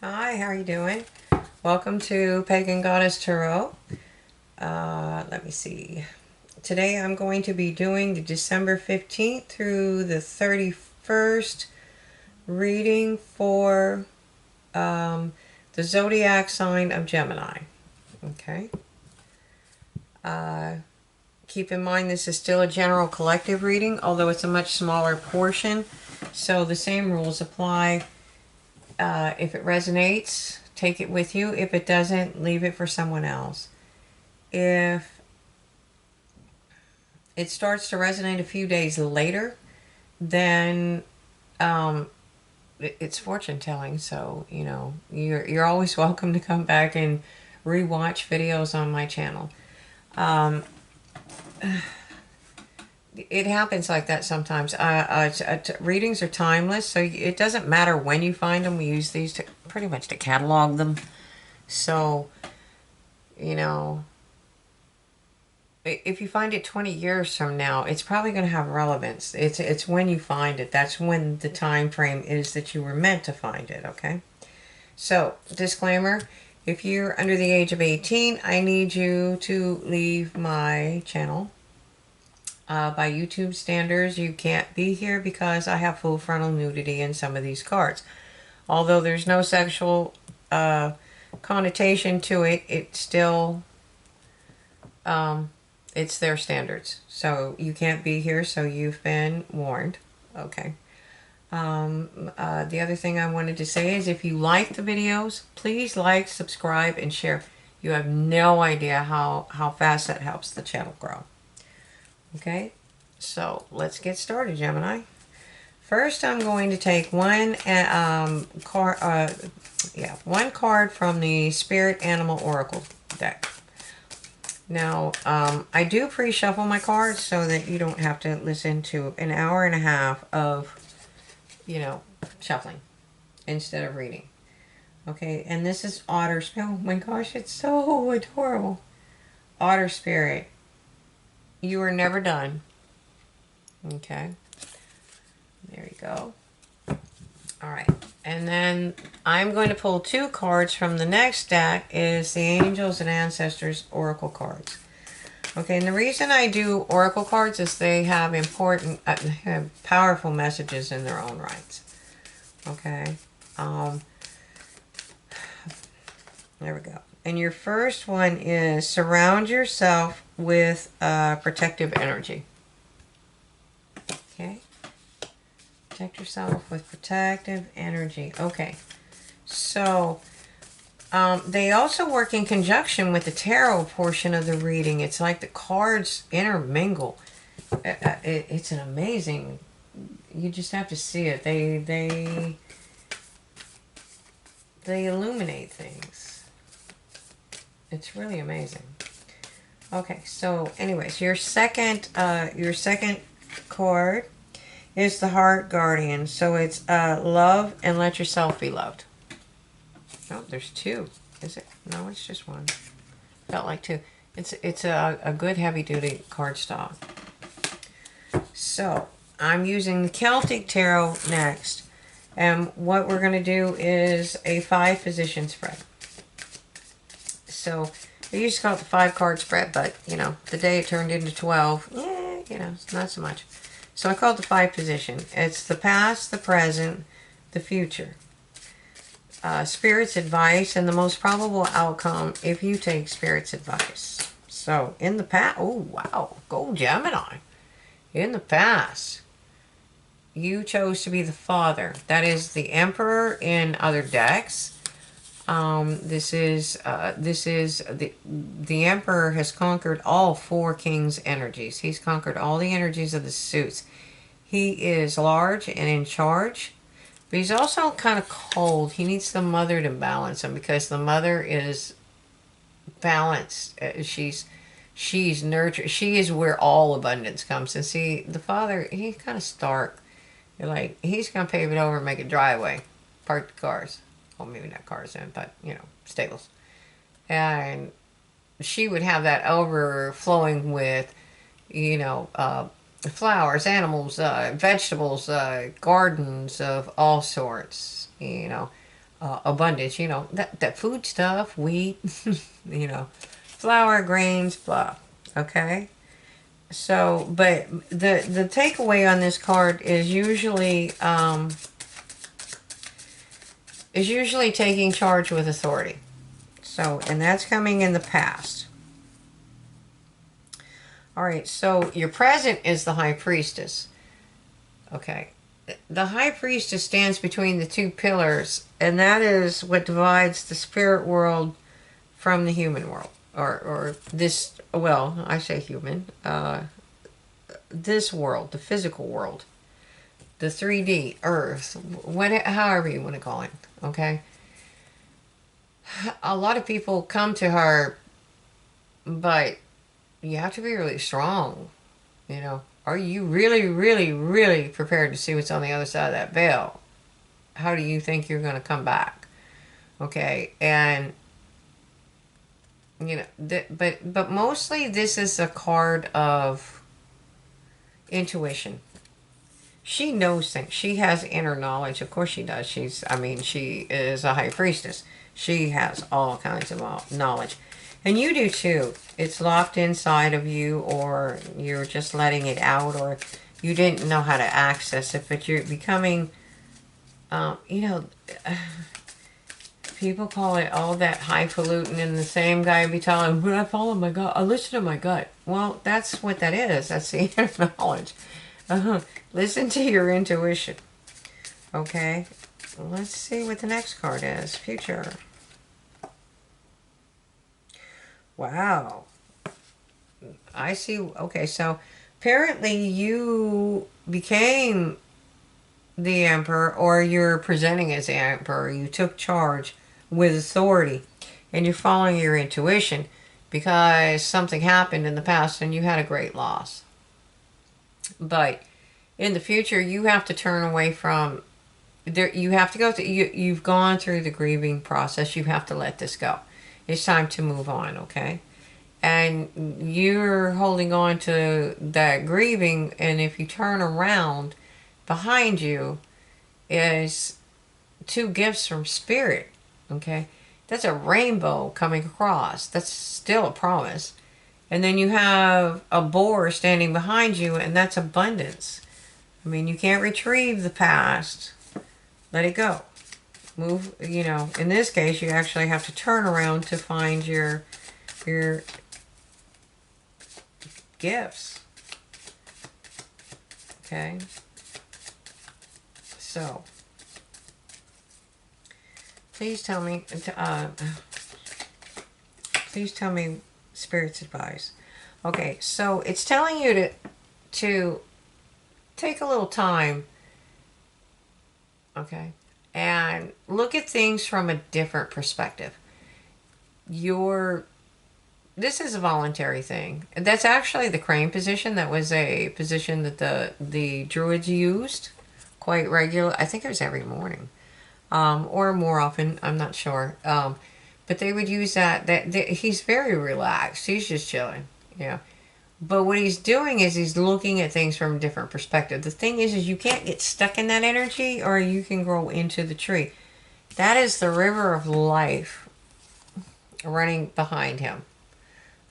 Hi, how are you doing? Welcome to Pagan Goddess Tarot. Let me see. Today I'm going to be doing the December 15th through the 31st reading for the zodiac sign of Gemini. Okay. Uh, Keep in mind this is still a general collective reading, although it's a much smaller portion. So the same rules apply. If it resonates, take it with you. If it doesn't, leave it for someone else. If it starts to resonate a few days later, then it's fortune telling. So you're always welcome to come back and rewatch videos on my channel. Um, it happens like that sometimes. Readings are timeless, so it doesn't matter when you find them. We use these to pretty much to catalog them. So, you know, if you find it 20 years from now, it's probably going to have relevance. It's when you find it. That's when the time frame is that you were meant to find it, okay? So, disclaimer, if you're under the age of 18, I need you to leave my channel. By YouTube standards, you can't be here because I have full frontal nudity in some of these cards. Although there's no sexual connotation to it, it's still it's their standards. So you can't be here, so you've been warned. Okay. The other thing I wanted to say is if you like the videos, please like, subscribe, and share. You have no idea how fast that helps the channel grow. Okay, so let's get started, Gemini. First, I'm going to take one card from the Spirit Animal Oracle deck. Now, I do pre-shuffle my cards so that you don't have to listen to an hour and a half of, shuffling instead of reading. Okay, and this is Otter Spirit. Oh my gosh, it's so adorable. Otter Spirit. You are never done. Okay. There you go. All right. And then I'm going to pull two cards from the next deck is the Angels and Ancestors Oracle cards. Okay, and the reason I do Oracle cards is they have important, have powerful messages in their own rights. Okay. There we go. And your first one is surround yourself with protective energy. Okay. Protect yourself with protective energy. Okay. So, they also work in conjunction with the tarot portion of the reading. It's like the cards intermingle. It's an amazing... You just have to see it. They illuminate things. It's really amazing. Okay, so anyways, your second card is the Heart Guardian. So it's love and let yourself be loved. Oh, there's two. Is it? No, it's just one. Felt like two. It's a good heavy duty cardstock. So I'm using the Celtic Tarot next. And what we're going to do is a 5-position spread. So I used to call it the 5-card spread, but, the day it turned into 12, it's not so much. So I call it the 5-position. It's the past, the present, the future. Spirit's advice and the most probable outcome if you take Spirit's advice. So in the past, oh wow, go Gemini. In the past, you chose to be the father. That is the Emperor in other decks. This is the Emperor has conquered all 4 kings' energies. He's conquered all the energies of the suits. He is large and in charge, but he's also kind of cold. He needs the mother to balance him because the mother is balanced. She's nurtured. She is where all abundance comes. And see, the father, he's kind of stark. You're like, he's going to pave it over and make a driveway. Park the cars. Well, maybe not cars in, but, stables. And she would have that overflowing with, flowers, animals, vegetables, gardens of all sorts, abundance, that food stuff, wheat, flour, grains, blah. Okay? So, but the takeaway on this card is usually taking charge with authority. So, and that's coming in the past. All right, so your present is the High Priestess. Okay. The High Priestess stands between the two pillars, and that is what divides the spirit world from the human world. Or this, well, I say human, this world, the physical world, the 3D, Earth, however you want to call it, okay? A lot of people come to her, but you have to be really strong, Are you really, really, really prepared to see what's on the other side of that veil? How do you think you're going to come back? Okay, and but mostly this is a card of intuition. She knows things. She has inner knowledge. Of course she does. She is a high priestess. She has all kinds of knowledge. And you do too. It's locked inside of you, or you're just letting it out, or you didn't know how to access it, but you're becoming, people call it all that highfalutin, and the same guy be telling, when I follow my gut, I listen to my gut. Well, that's what that is. That's the inner knowledge. Listen to your intuition. Okay, let's see what the next card is. Future. Wow. I see. Okay, so apparently you became the Emperor, or you're presenting as the Emperor. You took charge with authority, and you're following your intuition because something happened in the past and you had a great loss. But in the future, you have to turn away from there. You have to go through, you've gone through the grieving process. You have to let this go. It's time to move on, okay? And you're holding on to that grieving, and if you turn around, behind you is two gifts from Spirit, okay? That's a rainbow coming across. That's still a promise. And then you have a boar standing behind you, and that's abundance. You can't retrieve the past. Let it go. Move, in this case, you actually have to turn around to find your gifts. Okay? So, please tell me Spirit's advice. Okay, so it's telling you to take a little time, okay, and look at things from a different perspective. This is a voluntary thing. That's actually the crane position. That was a position that the Druids used quite regular. I think it was every morning, or more often. I'm not sure. But they would use that. He's very relaxed. He's just chilling. Yeah. But what he's doing is he's looking at things from a different perspective. The thing is you can't get stuck in that energy, or you can grow into the tree. That is the river of life running behind him.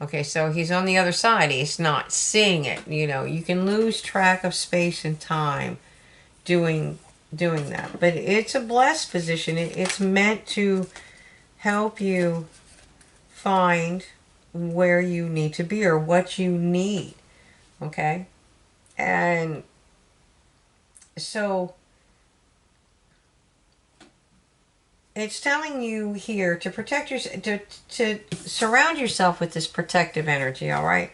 Okay, so he's on the other side. He's not seeing it. You can lose track of space and time doing that. But it's a blessed position. It's meant to help you find where you need to be, or what you need. Okay? And so it's telling you here to protect yourself, to surround yourself with this protective energy, all right?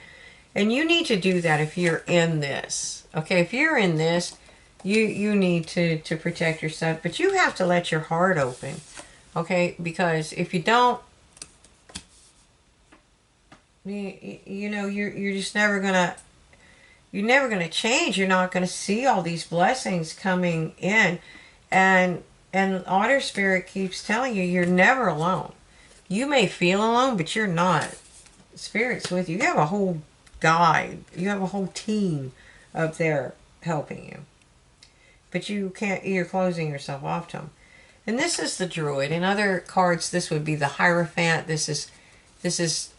And you need to do that if you're in this. Okay, if you're in this, you need to protect yourself, but you have to let your heart open. Okay, because if you don't, you're just never gonna change. You're not gonna see all these blessings coming in, and Otter Spirit keeps telling you you're never alone. You may feel alone, but you're not. Spirit's with you. You have a whole guide. You have a whole team up there helping you, but you can't. You're closing yourself off to them. And this is the Druid. In other cards, this would be the Hierophant. This is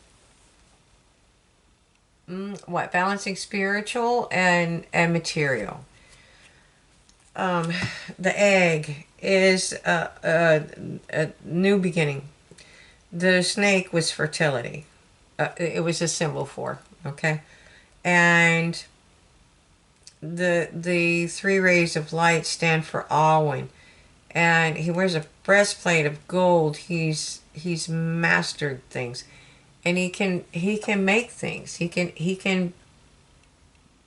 what? Balancing spiritual and material. The egg is a new beginning. The snake was fertility. It was a symbol for, okay? And the three rays of light stand for Alwyn. And he wears a breastplate of gold. He's mastered things. And he can make things. He can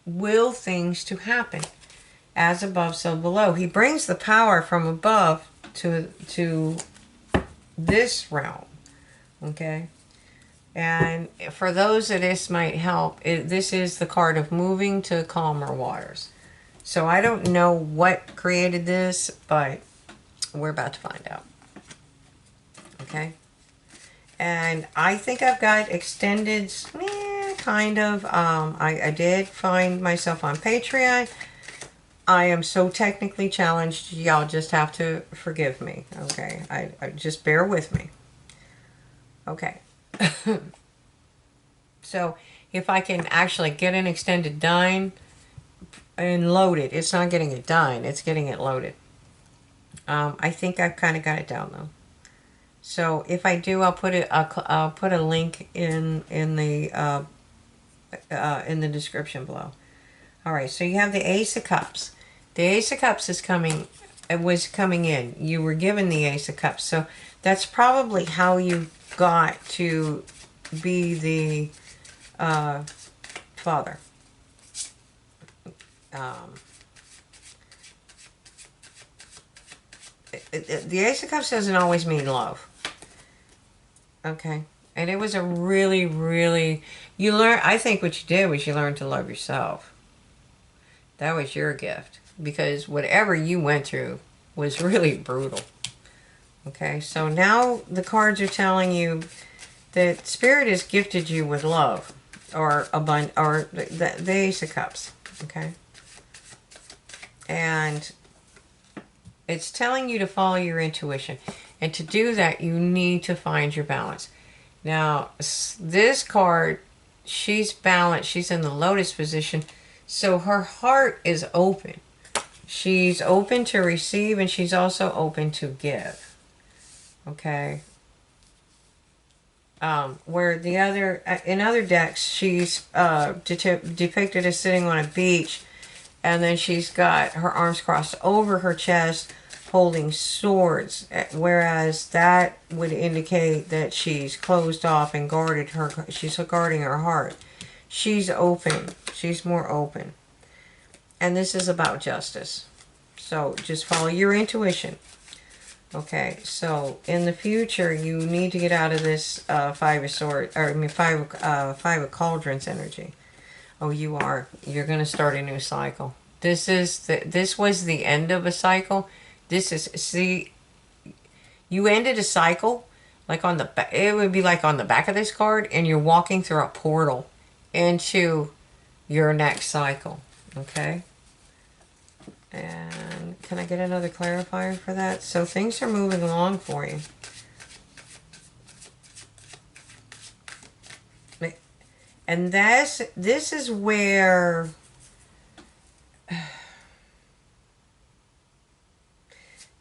will things to happen. As above, so below. He brings the power from above to this realm. Okay? And for those that this might help, this is the card of moving to calmer waters. So I don't know what created this, but we're about to find out. Okay? And I think I've got extended, kind of. I did find myself on Patreon. I am so technically challenged, y'all just have to forgive me, okay? I just bear with me. Okay. So, if I can actually get an extended dine and load it. It's not getting it done, it's getting it loaded. I think I've kind of got it down, though. So, if I do, I'll put a link in the description below. All right, so you have the Ace of Cups. The Ace of Cups is coming. It was coming in. You were given the Ace of Cups, so that's probably how you got to be the father. The Ace of Cups doesn't always mean love. Okay, and it was a really, really you learn. I think what you did was you learned to love yourself. That was your gift, because whatever you went through was really brutal. Okay, so now the cards are telling you that Spirit has gifted you with love, or the Ace of Cups. Okay, and it's telling you to follow your intuition, and to do that, you need to find your balance. Now, this card, she's balanced. She's in the Lotus position. So her heart is open. She's open to receive, and she's also open to give. Okay. Where the other, in other decks, she's depicted as sitting on a beach, and then she's got her arms crossed over her chest, holding swords. Whereas that would indicate that she's closed off and guarded her. She's guarding her heart. She's open. She's more open. And this is about justice. So just follow your intuition. Okay, so in the future, you need to get out of this Five of Cauldrons energy. Oh, you are. You're going to start a new cycle. This was the end of a cycle. See, you ended a cycle, like on the back. It would be like on the back of this card, and you're walking through a portal into your next cycle. Okay, and can I get another clarifier for that? So things are moving along for you. And this is where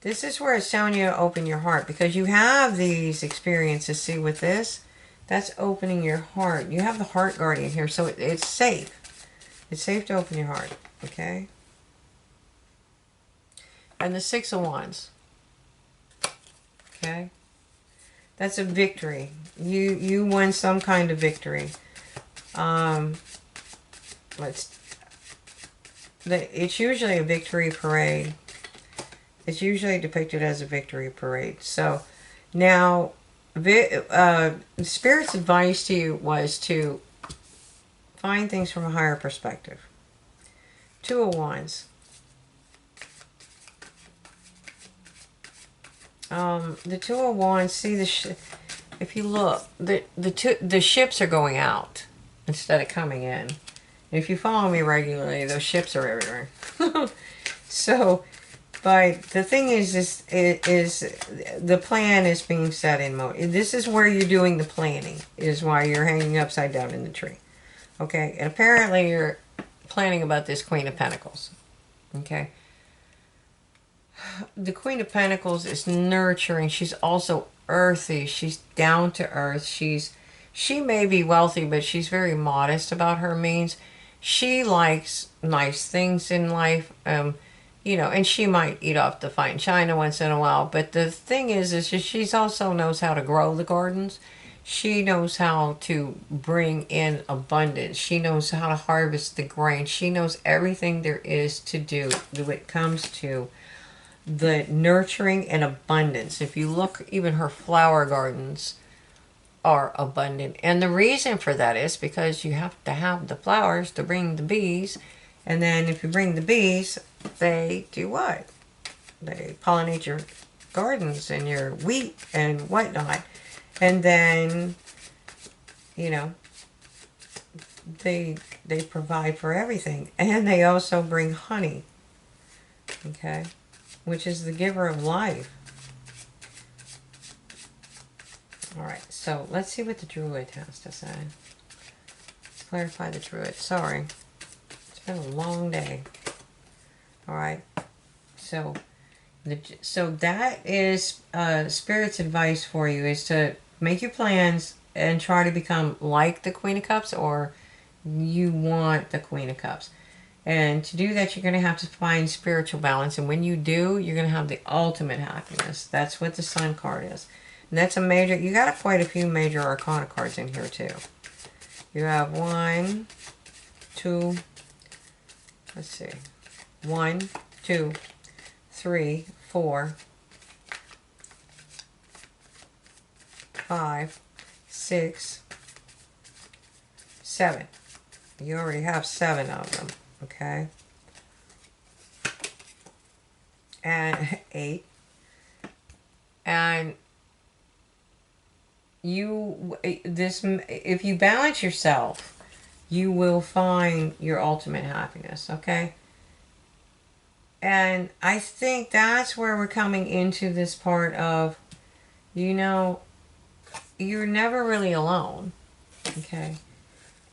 it's telling you to open your heart, because you have these experiences. See, with this, that's opening your heart. You have the heart guardian here, so it's safe. It's safe to open your heart, okay? And the Six of Wands, okay? That's a victory. You won some kind of victory. It's usually a victory parade. It's usually depicted as a victory parade. So now, Spirit's advice to you was to find things from a higher perspective. Two of Wands. The Two of Wands. See if you look, the ships are going out instead of coming in. If you follow me regularly, those ships are everywhere. So But the thing is the plan is being set in motion. This is where you're doing the planning, is why you're hanging upside down in the tree. Okay, and apparently you're planning about this Queen of Pentacles. Okay. The Queen of Pentacles is nurturing. She's also earthy. She's down to earth. She may be wealthy, but she's very modest about her means. She likes nice things in life. You know, and she might eat off the fine china once in a while. But the thing is she's also knows how to grow the gardens. She knows how to bring in abundance. She knows how to harvest the grain. She knows everything there is to do when it comes to the nurturing and abundance. If you look, even her flower gardens are abundant. And the reason for that is because you have to have the flowers to bring the bees. And then if you bring the bees, they do what? They pollinate your gardens and your wheat and whatnot. And then, you know, they provide for everything. And they also bring honey. Okay? Which is the giver of life. Alright, so let's see what the Druid has to say. Let's clarify the Druid. Sorry. It's been a long day. Alright. So that is Spirit's advice for you, is to make your plans and try to become like the Queen of Cups, or you want the Queen of Cups. And to do that, you're going to have to find spiritual balance. And when you do, you're going to have the ultimate happiness. That's what the Sun card is. And that's a major, you got quite a few major arcana cards in here too. You have 1, 2, let's see, 1, 2, 3, 4, 5, 6, 7. You already have 7 of them, okay? And 8. And if you balance yourself, you will find your ultimate happiness, okay? And I think that's where we're coming into this part of, you know, you're never really alone, okay?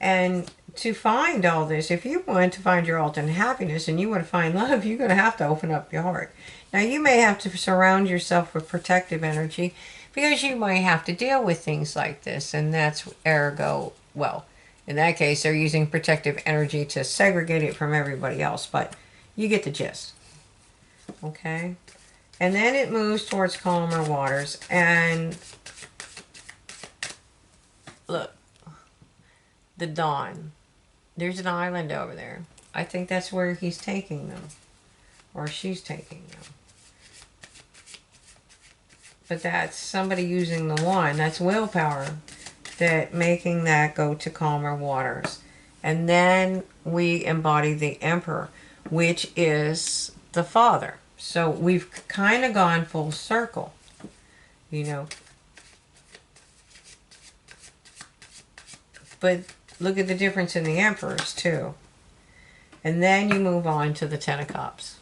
And to find all this, if you want to find your ultimate happiness and you want to find love, you're going to have to open up your heart. Now, you may have to surround yourself with protective energy, because you might have to deal with things like this, and that's ergo, well, in that case, they're using protective energy to segregate it from everybody else, but you get the gist. Okay? And then it moves towards calmer waters, and look, the dawn. There's an island over there. I think that's where he's taking them, or she's taking them. But that's somebody using the wand. That's willpower, that making that go to calmer waters. And then we embody the Emperor, which is the Father. So we've kind of gone full circle, you know. But look at the difference in the Emperors too. And then you move on to the Ten of Cups.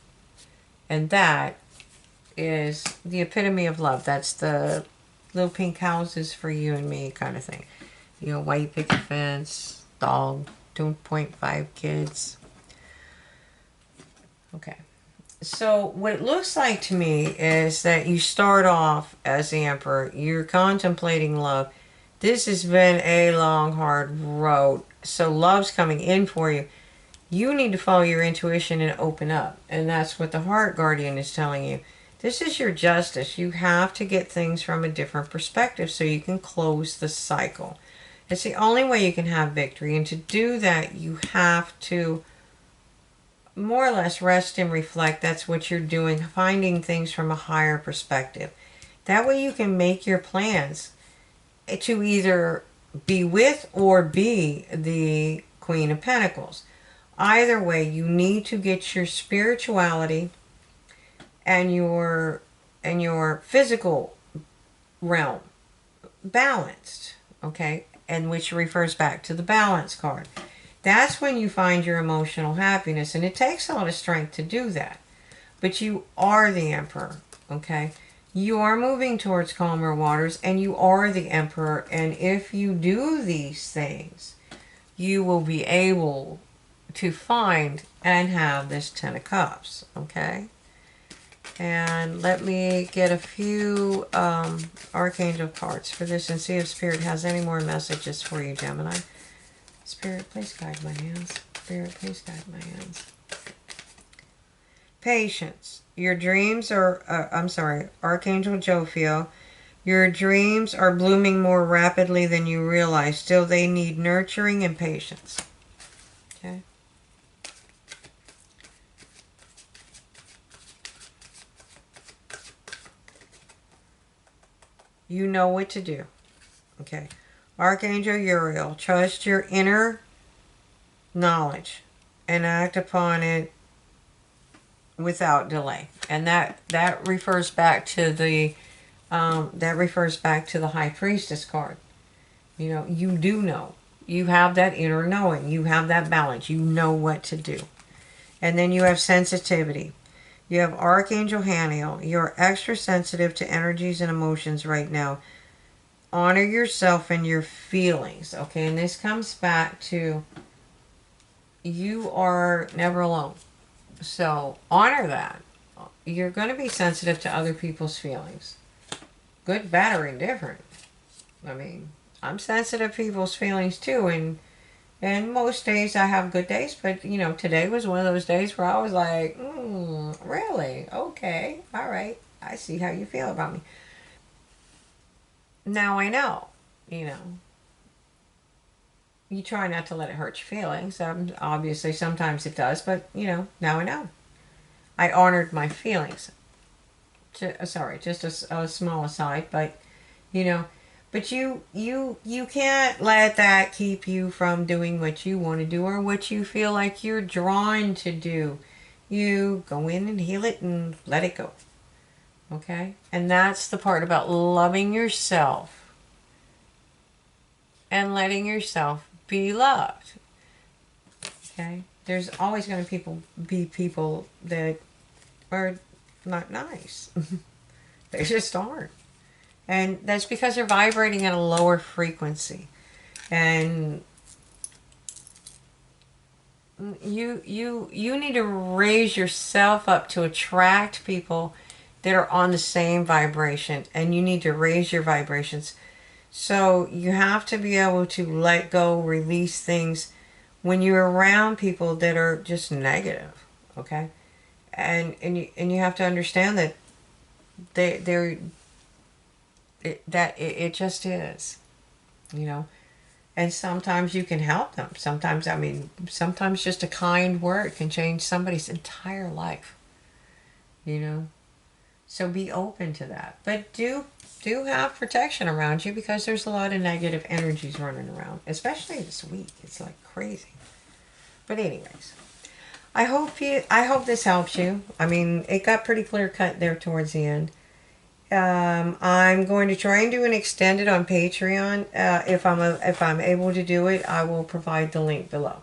And that is the epitome of love. That's the little pink houses for you and me kind of thing. You know, white picket fence, dog, 2.5 kids. Okay. So what it looks like to me is that you start off as the Emperor. You're contemplating love. This has been a long, hard road. So love's coming in for you. You need to follow your intuition and open up. And that's what the Heart Guardian is telling you. This is your justice. You have to get things from a different perspective so you can close the cycle. It's the only way you can have victory. And to do that, you have to more or less rest and reflect. That's what you're doing, finding things from a higher perspective. That way you can make your plans to either be with or be the Queen of Pentacles. Either way, you need to get your spirituality and your physical realm balanced, okay? And which refers back to the balance card. That's when you find your emotional happiness, and it takes a lot of strength to do that, but you are the Emperor, okay? You are moving towards calmer waters, and you are the Emperor. And if you do these things, you will be able to find and have this Ten of Cups, okay? And let me get a few Archangel cards for this and see if Spirit has any more messages for you, Gemini. Spirit, please guide my hands. Spirit, please guide my hands. Patience. Your dreams are, Archangel Jophiel. Your dreams are blooming more rapidly than you realize. Still, they need nurturing and patience. Okay. You know what to do. Okay. Archangel Uriel, trust your inner knowledge and act upon it without delay. And that refers back to the High Priestess card. You know, you do know. You have that inner knowing. You have that balance. You know what to do. And then you have sensitivity. You have Archangel Haniel. You're extra sensitive to energies and emotions right now. Honor yourself and your feelings. Okay, and this comes back to you are never alone. So honor that. You're going to be sensitive to other people's feelings. Good, bad, or indifferent. I mean, I'm sensitive to people's feelings too, and most days I have good days, but you know, today was one of those days where I was like, really? Okay, all right. I see how you feel about me. Now I know, you know. You try not to let it hurt your feelings. Obviously, sometimes it does, but you know, now I know. I honored my feelings. Sorry, just a small aside, but you know, but you can't let that keep you from doing what you want to do or what you feel like you're drawn to do. You go in and heal it and let it go. Okay? And that's the part about loving yourself and letting yourself be loved. Okay? There's always going to be people that are not nice. They just aren't. And that's because they're vibrating at a lower frequency. And you need to raise yourself up to attract people that are on the same vibration. And you need to raise your vibrations. So you have to be able to let go, release things when you're around people that are just negative. Okay? And you have to understand that it just is, you know. And sometimes you can help them. Sometimes just a kind word can change somebody's entire life, you know. So be open to that, but do have protection around you, because there's a lot of negative energies running around, especially this week. It's like crazy. But anyways, I hope this helps you. I mean, it got pretty clear cut there towards the end. I'm going to try and do an extended on Patreon. If I'm able to do it, I will provide the link below.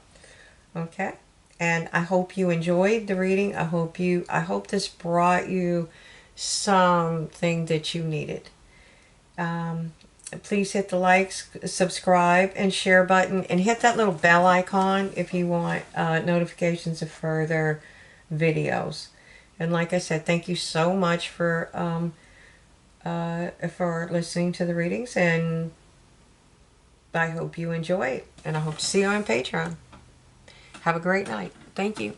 Okay? And I hope you enjoyed the reading. I hope this brought you something that you needed. Please hit the likes, subscribe, and share button, and hit that little bell icon if you want notifications of further videos. And like I said, thank you so much for listening to the readings, and I hope you enjoy it, and I hope to see you on Patreon. Have a great night. Thank you.